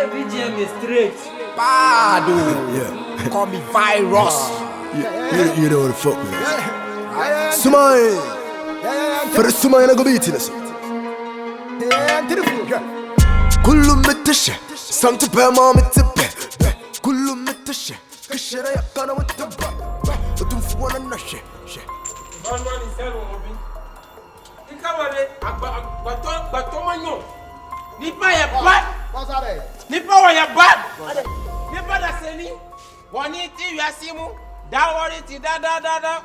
VGM is straight. Bad, yeah. Call me virus. You know what the fuck, man. Sumai. For the Sumai, I go beat this. Kullu mitashe. Some to pay mom to pay. Kullu mitashe. Kashira yakana with the ba. But do for one and shit. One man is seven, Obi. You come on it. But Tomanyo. Nipa ya bad. Nipa wa ya bad. Nipa da seni. Wani ti yasimu. Da wori ti da.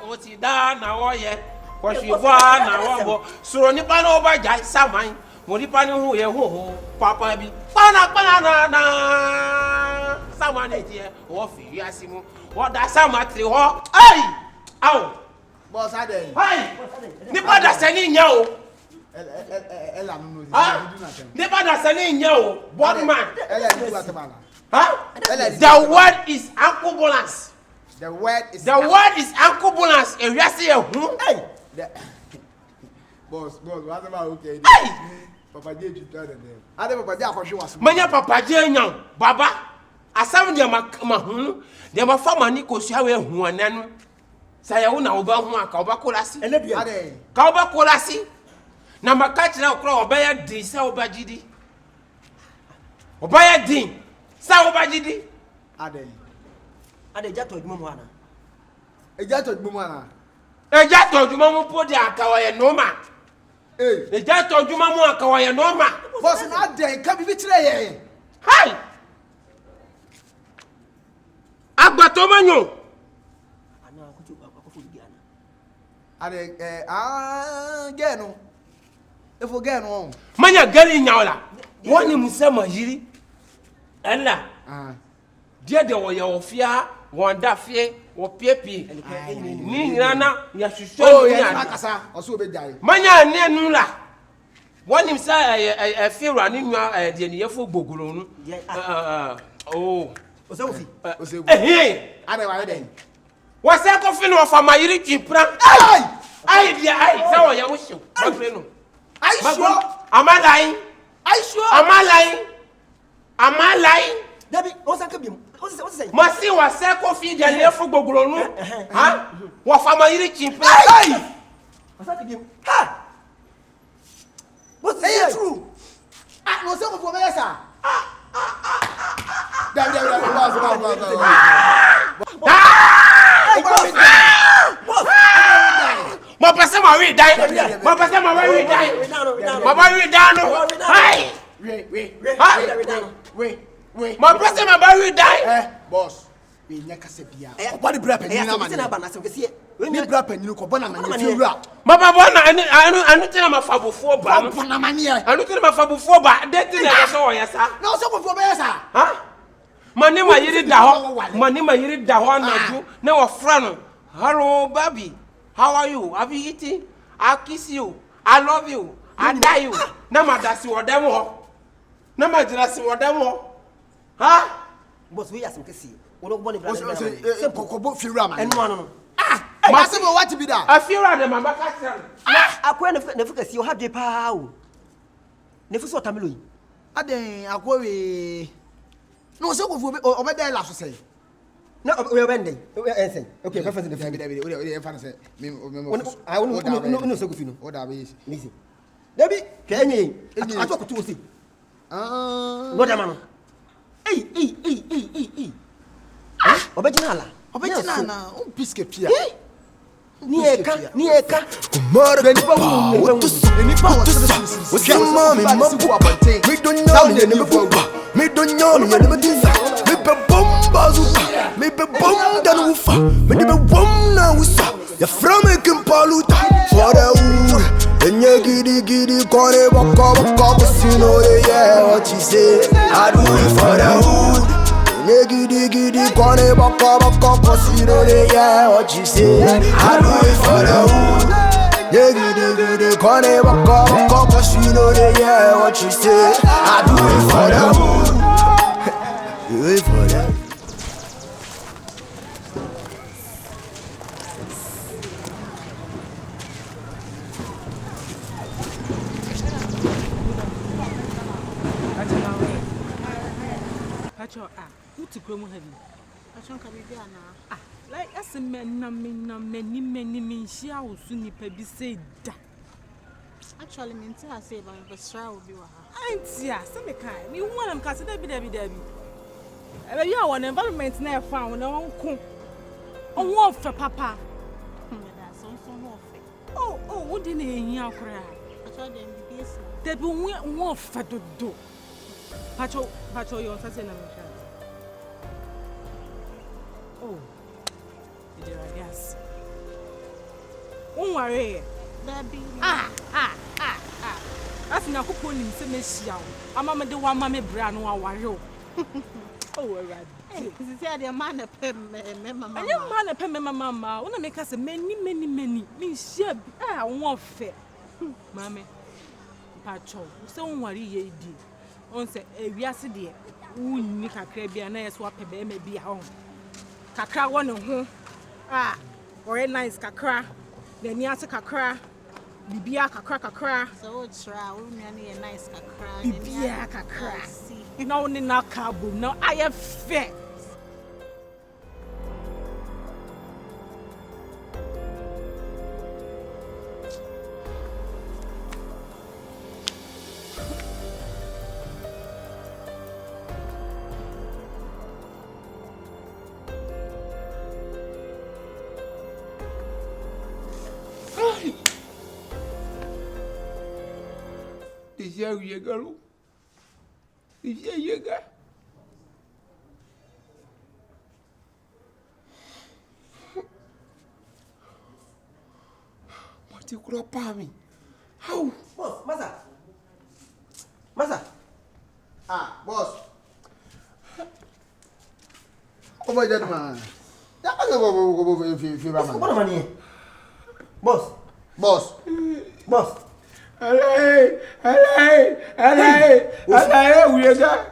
O ti da na wo ye. Ko shi bo na wo bo. So nipa na oba jai saman. Mo nipa ni hu ye hu papa bi. Pana na. Saman e ti e. O fi yasimu. Wo da samatri ho. Ai! Au! Boss, I did. Hey! Nipa da seni nya o. Never does any know what man. Huh? The word is ambulance. The word is ambulance. And we are saying, hey, boss, what about okay? Hey, Papa J, you tell them. I never Papa J, was Manya Papa J, Baba. I saw them, they were for money because you have one. Say, I won't over Kabakolasi. Kabakolasi. Na makati na okro obaya din sa obajidi. Obaya din sa obajidi. Ade jato adwuma mu ana. Ejato adwuma ana. Ejato adwuma mu podi akawa ye noma. Ejato adwuma mu akawa ye noma. Boss na ade ka bibi kire ye. Hai. Agbato manyo. Ana akufu gi ana. Ade geno. If we get on, Manya gari nyawla. Woni musema yiri. Ella. Dia de wo ye ofia, wonda fie, wo piepie. Ni nyana ya hwehwe ni ya kasa, oso obejai. Manya ne nula. Woni msa fiura ni nwa de ne yefo gbogoro nu. Osewofi. Ade wa den. Wo se ko fi no fa mayiri twipra. Ai dia ai, sa wo ye wo hyew. Ba pre no. Are you sure? Am I lying? Are you sure? Am I lying? Dabi, what's say? Masi wa se ko fi de le fu gbogoro nu. Ha? Wa fa ma yiri chimpe. What's ha? What's say true? No say ko for me sir. Dabi. Mo pese ma wi dai. Mo pese ma wi dai. Mo ba wi dai no. Hai. Wait. Mo pese ma ba wi dai. Boss. We nya kase bia. Oba di bra panyin na ma. Ni bra panyin ko bona ma ni fiura. Ma ba bona anu tina ma fabofo ba no. Bona ma ni e. Anu tina ma fabofo ba. De tina ya so ya sa. Na so ko fo be sa. Ha? Mani ma yiri da ho na ju na wo fra no. Hello baby. How are you? Have you eaten? I'll kiss you. I love you. I die you. Na madasi wo dem ho. Na madrasi wo dem ho. Ha? Boss we asim kesi. Wo no boni bra. Se kokobo fiura ma. No. Ma se mo what be that? I feel like them abaka tell. Akwa na kesi o ha de pa o. Ne fu so tamelo yi. Aden akwa we. No se ko fu o be dey la so say. No, we are bending. Okay, preference in the family. We fan say me I no so good. O da be easy. Debi, kenye. I talk to see. No da man. Hey. Obejinala na o piske pia. Ni eka. Kumara nipa wo. Nipa wo. What's your mommy? Me don't know me never fuba. Me don't know me never dinsa. Me be bomba zupa. Me be bomba na ufa. Me be bomba na usa. Ya from me kimpaluta. For the wood. Enye gidi kore baka kusino yeah what you say. I do it for the wood. Enye gidi kore baka kusino yeah what you say. I do it for the wood. Gidi kore baka kusino yeah what you say. I do it for the wood. Do it for that. Pacho, who to come heavy? Pacho can be there now. Like as a man, many she will soon be said. Actually, Minty has said, but Stra will be one. Auntie, some kind. You want them cast Debbie. You are one environment never found on cook. On what for Papa? That's also more fair. Oh, what didn't you cry? I told them the base. They be one for to do. Pacho, you're such an oh, yes. Don't worry. That's not putting him to miss you. I'm a the one mammy brown or wario. Oh, right. Is it a man a pen, mamma? And your man a pen, mamma. Want to make us a many. Means she won't fair. Mammy, Pacho, so worry ye did. On say, we are dear. Who make a crabby and I swap a baby be home. Kakra one of whom. Or a nice kakra. The Niasa kakra. Bibia kakra. So it's right, only a nice kakra. Bibia kakra. No, only now cabo. No, I have fair. Is your girl? Is your girl? What you could have me? How? Boss, Masa. Boss. Oh my God, man. What money? Boss. Hello, we are.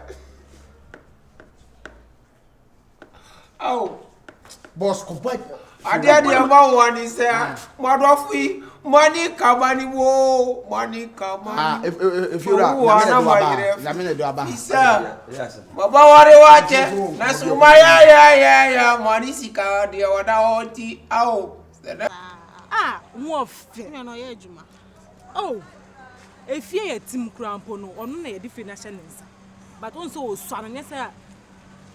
Oh, Boss, complete. I did the amount one is there. Money come If you are, yes, Baba, what watch? Nasumaya, money sika, dear, what I want. More fair. Oh, if you are Tim Crampono, or no definition, but also son, yes, sir.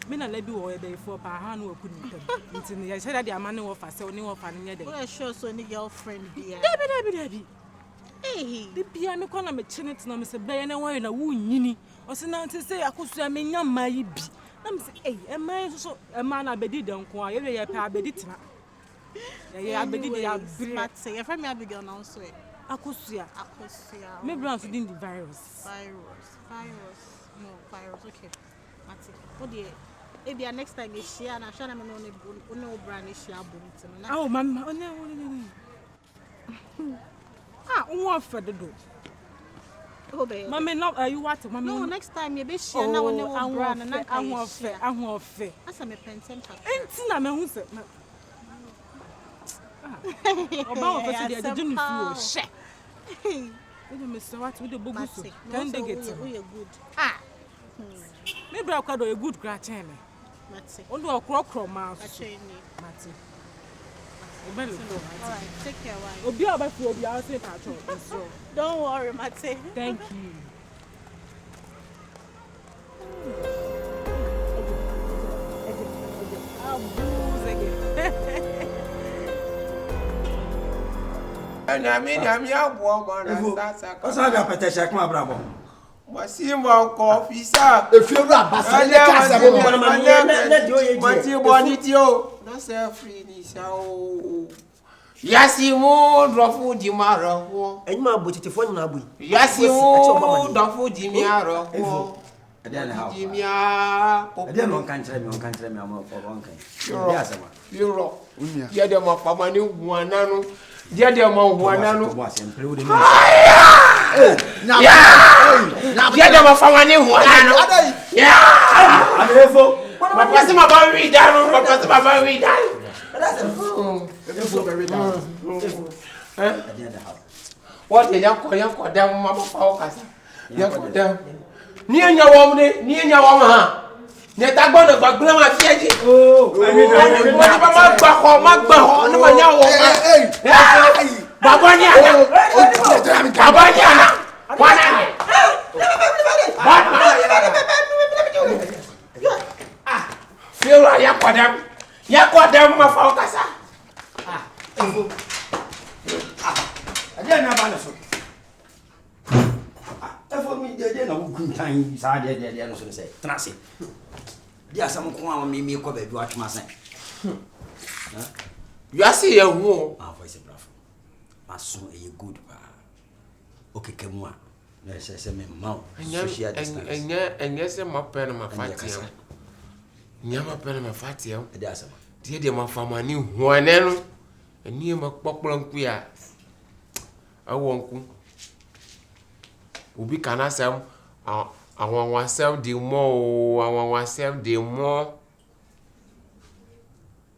Men and Lebby were there for Pahan who couldn't. I said that the man of us only of an year. Well, sure, so any girlfriend, dear. Debbie. Hey, the piano corner me chin it, no, Mr. Bayan, and wearing a wound, yinny, or so now to say I could swim in your my be. I'm saying, hey, a man so a man I bedid don't quiet, I bedit. Yeah, I bedid, I bet say, a friend may be gone also. Akusia. Maybe I'm feeding the virus. No, virus, okay. Oh dear. Maybe next time you share and I shall have no brand is share. Oh, Mamma, oh no. What for the door? Oh, baby. Mamma, not you what? No, next time you be share now when you brand and I want fair. As I'm a pension. Ain't Tina, who said, about the didn't feel share. Mr. What with the book? Then they get good. Maybe I'll call a good gratin. Only a crow mouse. Alright, take care. We'll be about to be out of patrol. Don't worry, Mate. Thank you. I'll booze again. And I mean, I'm your woman. What's that petition, my bravo? Masimo coffee, sir. If you're not, that's a free. Yes, you won't drop food, Jimaro. And my booty to phone now. Yes, you won't drop food, Jimaro. I don't country, I'm for one kind. You're yeah, the more for my new one. Yeah, the more one. Yeah, the more for my new one. Yeah, I'm here for my customer. Very down, my customer. Very down. What did you call them, Mama Focus? You call them near your woman, Ne ta gbọ́dọ̀ gbàgbọ́ ma fi eji. Oh, mo ni ba ma gba ho, ni ma nya wo. Baba ni ana. Baba ni ana. Wana ni. Feel ya kwadam ma fa okasa. Ade na ba na so. Efo mi de na wo kuntan sa de no so say. Trase. Dia sam ko an me ko ba bi atwuma san. You are see you. Ah, voice bravo. Maso e good ba. Okay, kemu a. Na se me ma social distance. Enye se ma pen ma fatia. Nyama pen ma fatia. Ade asama. Die de ma fama ni huane no. Eni ma kpokplanku ya. Awonku. Obi kana sem awon wasem de mo awon wasem de mo.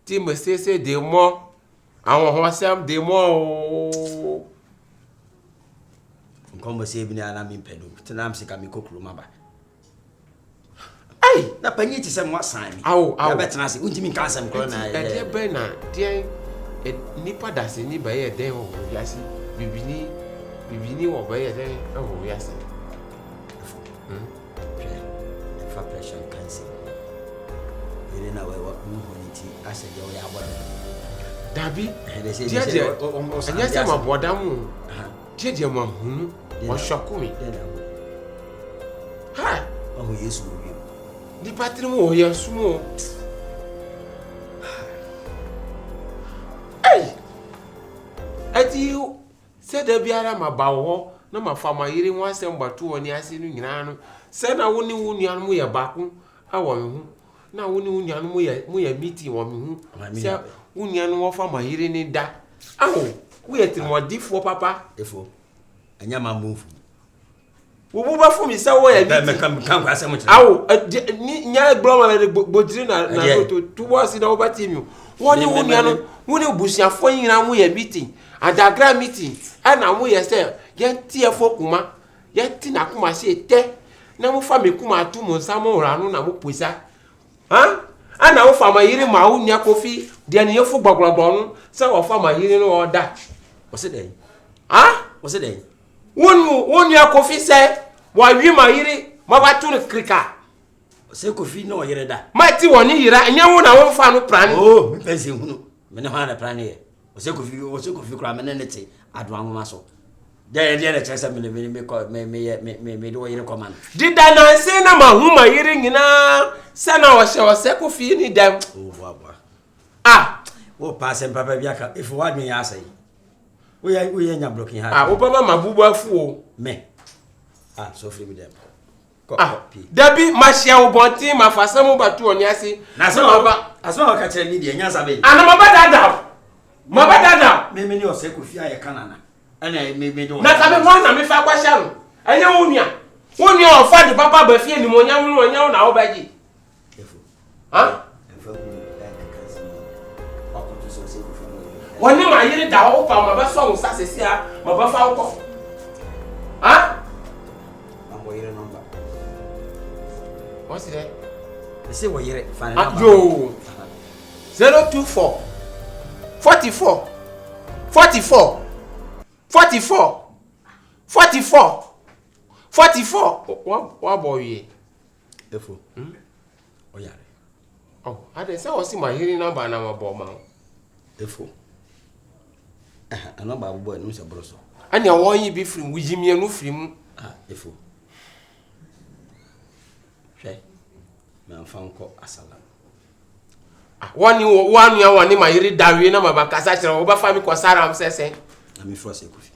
Ti me se de mo awon wasem de mo. Nkombo se bi na mi pedo. Tinam se ka mi kokuru maba. Ai, na panyi ti se mo asan mi. Awo. Ya betena se untimi kan sam kro na. E be na die nipa da se ni ba ye den ho yasi. Bibini wo ba ye den ho yasi. Fa pressure kan se. Ere na we wa mu honiti ase je o ya bodo. Dabi. Die anya se ma boda mu. Die ma hunu. O shoku mi. Ha, o Yesu wi. Di patri mu o Yesu mu. Ai. Ati se da biara ma ba wo na ma fa ma yiri nwa se mbatu woni ase nu nyina no. Se na woni wuni anu mu ye baku awo me hu. Na woni wuni anu mu ye meeting wo me hu. Se wuni anu wo fa ma yiri ni da. Awo, wo ye timodifo papa. Efo. Anya ma move. Wo ba fu mi se wo ye meeting. Me kan kwa se mo tire. Awo, ni nya gblo ma le gbodiri na to wo si na wo ba timi. Woni wuni anu, woni busiafo nyina mu ye meeting. Adagra meeting. Ana mu ye se ye tie fo kuma. Ye ti na kuma se te. Na mu fa me kuma atu mo nsa mo ranu na mo poisa. Ha? Ana wo fa ma yiri ma wo nya kofi de ne yefu gbogbogbo nu se wo fa ma yiri no oda. O se den. Ha? O se den. Won nya kofi se wa wi ma yiri ma ba tu krika. O se kofi no yire da. Ma ti woni yira nya wo na wo fa no plan. Oh, mi pense hunu. Me ne ha na plan ye. O se kofi kura me ne te ado anwoma so. De na chese me do yire command. Did na se na ma hu ma yiri nyina se na wo se kofi ni dem. Oh, boa. Ah, wo pass em papa biaka if wa dwen ya asai. Wo ye nya blocking ha. Ah, wo papa mabubu afu o. Me. Ah, so free with them. Dabi machia wo bonti ma fasa mo batu oni ase. Na so ba. Aso ka kire ni de nya sabe. Ana mabada da. Me ni o se kofi aye kanana. Ana me do. Na ka me ho na me fa kwasha no. Enye wonia. Wonia o fa de papa ba fie ni mo nya na wo baji. Efo. Ha? Efo ku ka se mo. Akoto so se kofi mo. Woni ma yiri da wo pa ma ba so wo sasesi a ma ba fa wo ko. Ha? Ambo yire number. What's that? They say what yire fan number. Yo. 024 44 What boy? Efo. O yare. Oh, I dey say o si my hearing number na ma bo ma. Efo. Number boy no se broso. Ani awon yi bi free wujimi anu free mu. Ah, efo. Hwe. Me amfan ko asala. Wani ya wani ma yiri dawie na ma ba kasa kire wo ba fa mi ko sara am sese. Na mi fro se kofi.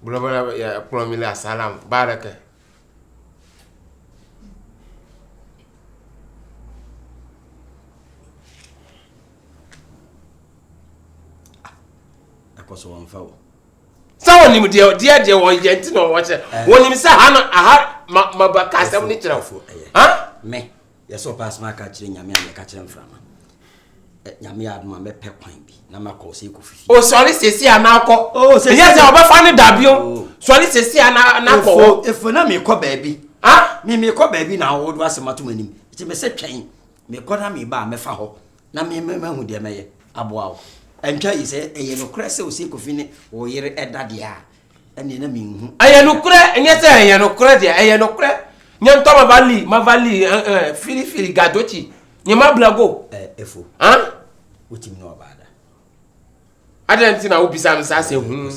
Bula ya promila salam baraka. Akoso wan fa wo. Sawo ni de wo yenti no wo che. Woni mi sa ha ma ba kasam ni kire. Ha? Me. Ye so pass ma ka kire nyame am ka kire mframa. nyame adoma me pe kwan bi na makọ se kofi o sorry sesi anakọ o se yes e oba fa ne dabio sorry sesi anakọ efo na me kọ baabi ah me kọ baabi na wo do asemato manim ti me se twen me kọ na me ba me fa ho na me hu de meye aboa wo entwa yi se eye no kra se o se kofi ne wo yere edade a ene na me hu eye no kra enye se eye no kra de eye no kra nyanto mavali fili gadochi nyama blago efo ah otimi no abada adenti na ubisa msa se hu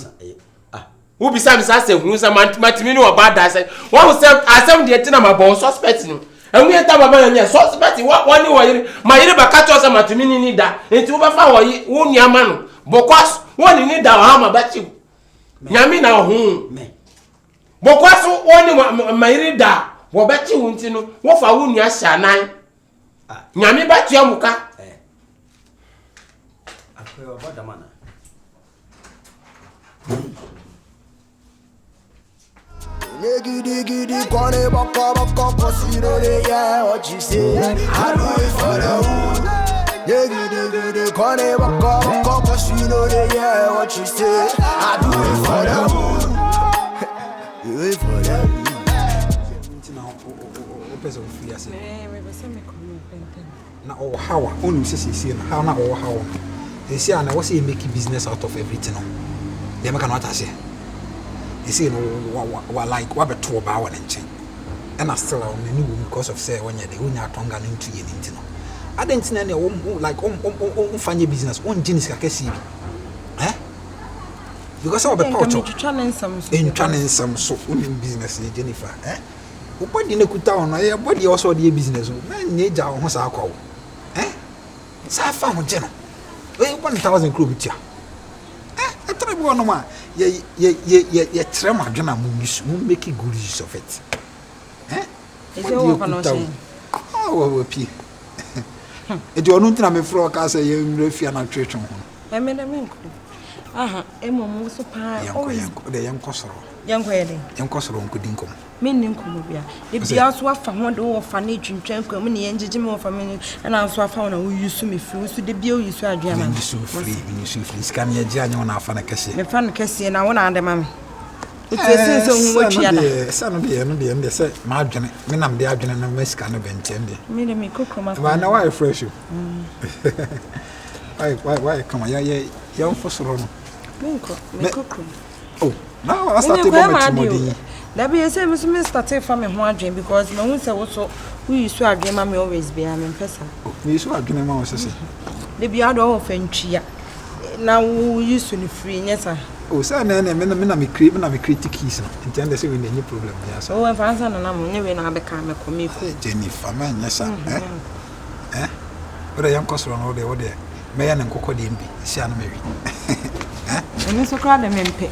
ubisa msa se hu sa matimi no abada se wa hu se asem de tina mabon suspect no enwe eta baba nya suspect woni wo yire ma yire baka to se matimi ni da enti wo ba fa wo nuama no bokwas woni ni da ha ma bachi nyami na hu me bokwas woni ma yire da wo bachi hu nti no wo fa wo nua hya nan nyami bachi amuka akwa oboda mana Giddy, corner, baka, consider yeah, what you say. I do it for the hood. Giddy, corner, baka, consider yeah, what you say. I do it for the hood. Do it for the hood. Na oh how on see na how na oh how. They say na what say make business out of everything. They make what I say. You see, no, like what beto ba wa nche. And I still on the new because of say when you the unya tonga into ye nti no. I didn't na like fanye business on jeans kakesi bi. Eh? Because I be culture. In training some so on business Jennifer, eh? Body na kuta on na body also the business. Na nyeja ho sa akwa. Eh? Sa fa ho je no. 1000 kro bitia. Eh? Etrebo no ma. Ye trem adwena mu make good use of it. Eh? Is it what no say? Oh, pi. E di onu ntina me fro ka say ye mrefia na twetwe ho. E me na me nko. Aha, e mo so pa. Yanko de yanko soro. Yanko ye de. Yanko soro nko dinko. Me nko mo bia. E bia so afa ho de wo fa na twintwan kwa mu ne ye ngege me wo fa me na so afa na wo use me free so de bia wo use adwena. Me use free. Scan ye gya nya na afa na kese. Me fa na kese na wo na ande ma me. Utese so hu watwa da. Sa no de say ma adwene. Me nam de adwene na ma scan no benten de. Me de me kokoma. Ba na why fresh you? Why come on? Yeah, for soro no. Me kokoma. Oh, now I started to modi. That be say me started from me ho adwen because me hu say wo so we use adwen ma me always be am person. Me use adwen ma wo say. The bia do of fantwia. Na wo use no free nyesa. Oh, say na me create keys no. Intend say we any problem there so. Oh, en fansa na mo nye we na abeka me ko me ko. Jennifer man nyesa eh? Ora yam kosoro no de wo de. Me ya na nkokọ de mbi. Si ana me wi. Eh? Eni so kra de me mpe.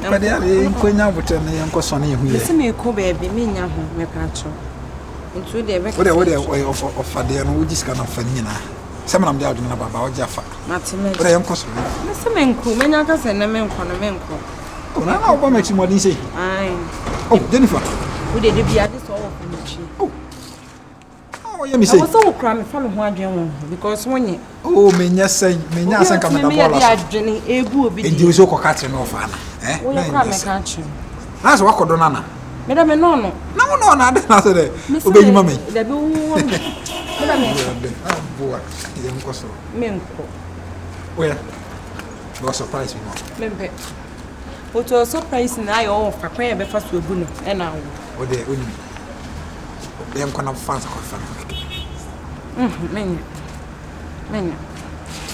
But they are Konya Butter and Cosson. You see me, baby, me, me patcho. Into the way of Fadia, and this kind of Fanina. Some of them down about Jaffa. Martin, but I am Cosson. Mr. Menko, Menagas and a Menko. Oh, now what makes you more easy? Oh, Jennifer. Would they be at this all of oh, you may say, so cram from one because when you say, come at Jenny, a good be do so catching off Anna. That's what could Donna. Madame, no, not there. Obey mammy. The boy, young Cosso. Menko. Well, you surprise me. Mempe. What was surprising I offer prayer before to a boon and now. Or they only. They am going to fast Menya.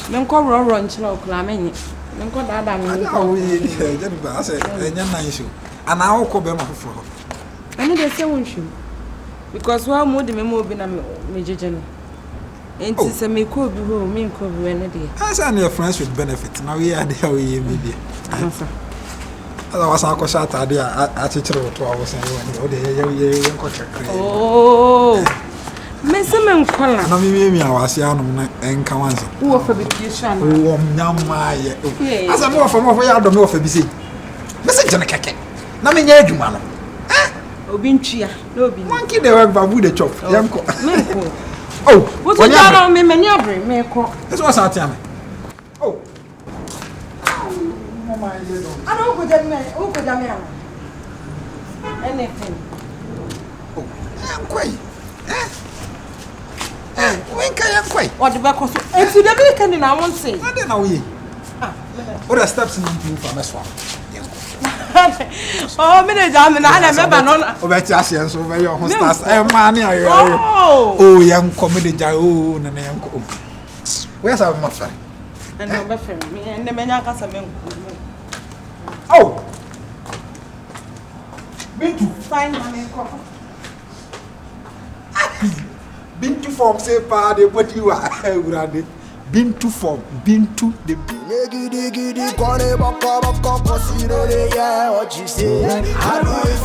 Menko run chilo clamany. Menko dada me. Oh, yeah, I said, nice. And I will call them for her. I need a sewing shoe. Because one more the memo been a major general. And it's a me could be home, me could be any day. I said, your friends with benefit. Now we are there, we media. I was a shot idea at each other 2 hours and you oh. Miss Menkola. No, me, I was young and Kawanza. Who offer the kitchen? Oh, Namaya. As I'm more from over yard of North BC. Mr. Janaka. Nothing yet, you man. Obinchia, no be monkey, they work babu the chop. Yanko. Oh, what's the matter? Me, many of them, me, that's what's out here. Oh, I don't go to me. Who could I anything? oh, I'm quite. When can I quite? What the back of if you never can, I won't say. I don't know. What are steps in the for this one? Oh, me the jam, and I remember no. Oh, that's just so very on stars. Money. Oh, young comedy Jao, and I am. Where's our mother? and I'm friend me, and the men are casting. Oh, Bintu. Fine, money. Bintu form say pa de what you are. Bintu form, Bintu the Giddy, giddy, gone, baka, consider, yeah, what you say. I do it